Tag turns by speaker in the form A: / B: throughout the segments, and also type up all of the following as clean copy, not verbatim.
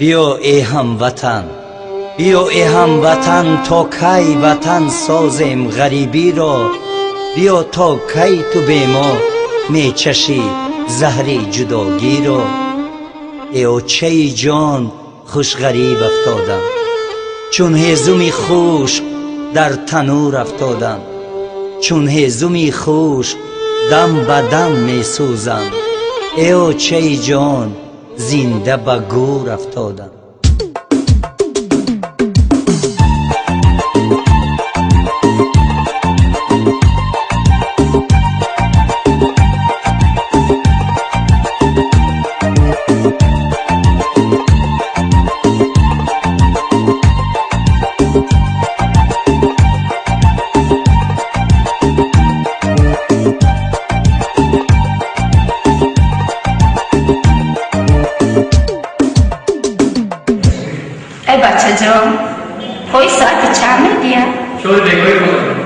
A: بیا ای هموطن، بیا ای هموطن، تا کی وطن سازیم غریبی را؟ بیا تا کی تو به ما می چشی زهر جداگی را؟ ای چه جان خوش غریب افتادم، چون هیزمی خوش در تنور افتادم، چون هیزمی خوش دم به دم می سوزم. ای چه جان زنده به گور افتادم.
B: ای بچه جان، پای ساعت چند دیگه؟
C: شور بگوی بود.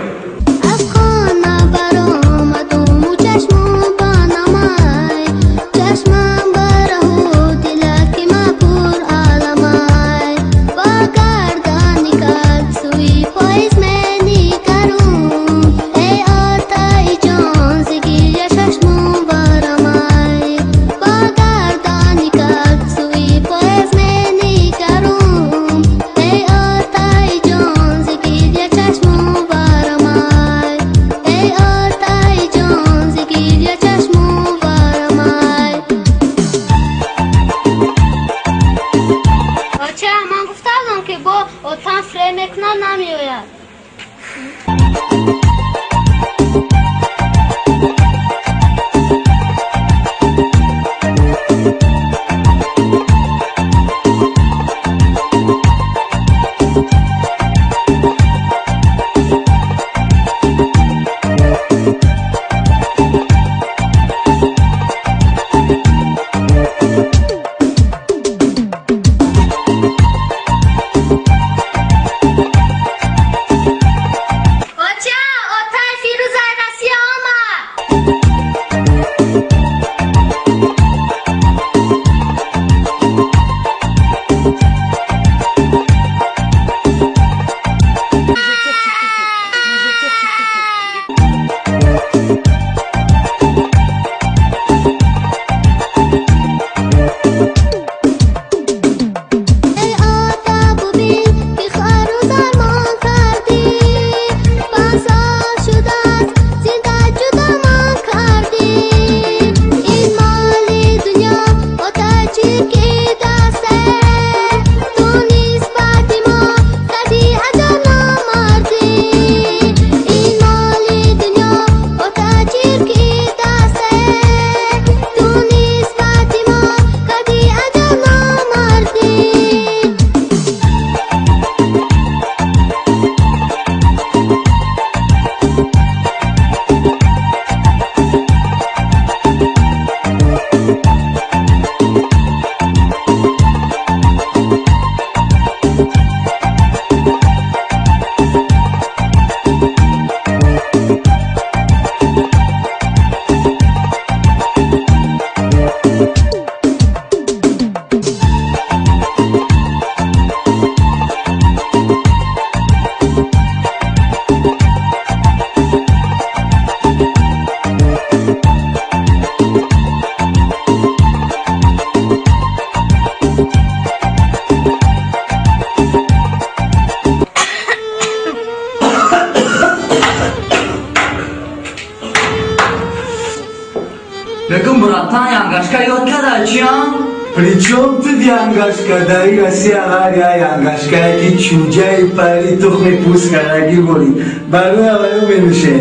D: بگم براتان янгашка ёд кардаа чиён?
E: Причем тут янгашка? Дари Россия агар янгашка ки чунҷаи пари тухми пӯскарагӣ борӣ барои аварӣ менӯше.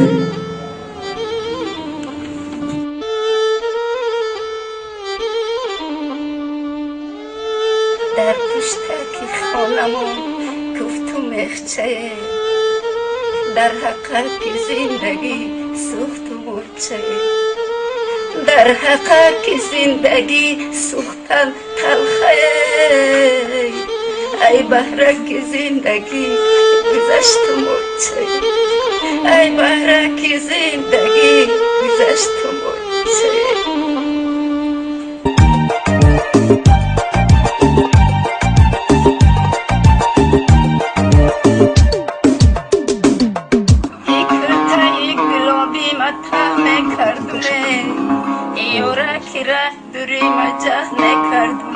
B: در پشتک خانمان گفتم مخچه، در حقیقت زندگی سوخت و مرچه، در حقیقت زندگی سوختن تلخه. ای بهرک زندگی گذشت و مرچه، ای بهرک زندگی گذشت و مرچه. ایورا که ره دوری مجه نکردم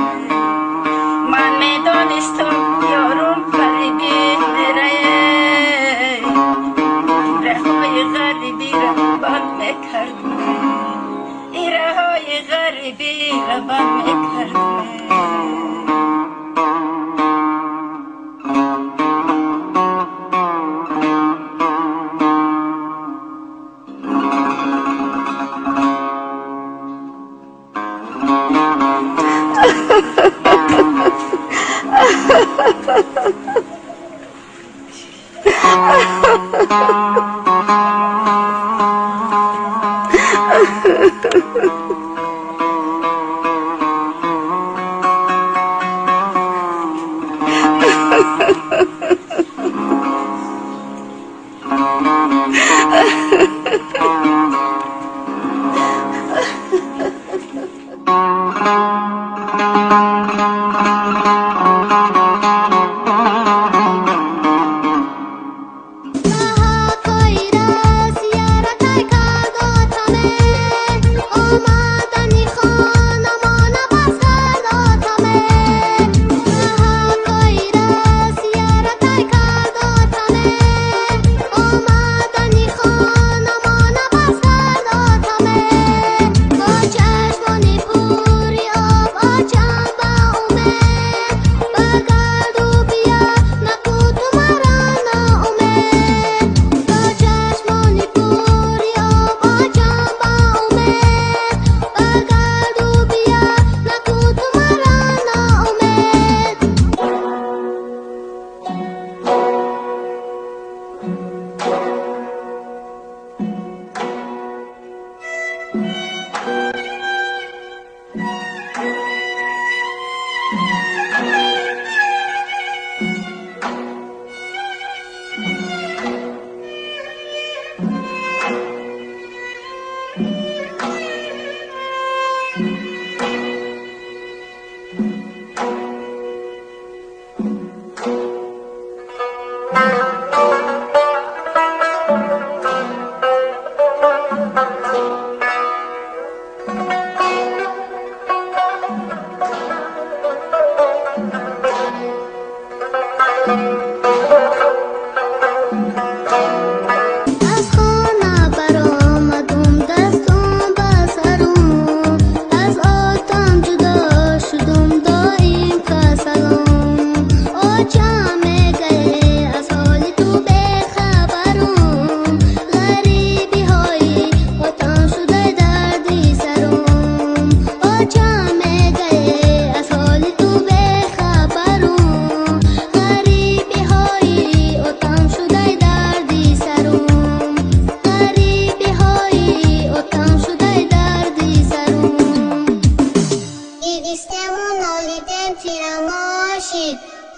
B: من میدانستم یارم غریبی میره های غریبی را بند میکردم ایره های غریبی را بند میکردم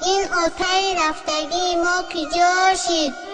C: این آتای رفتگی ما که جاشید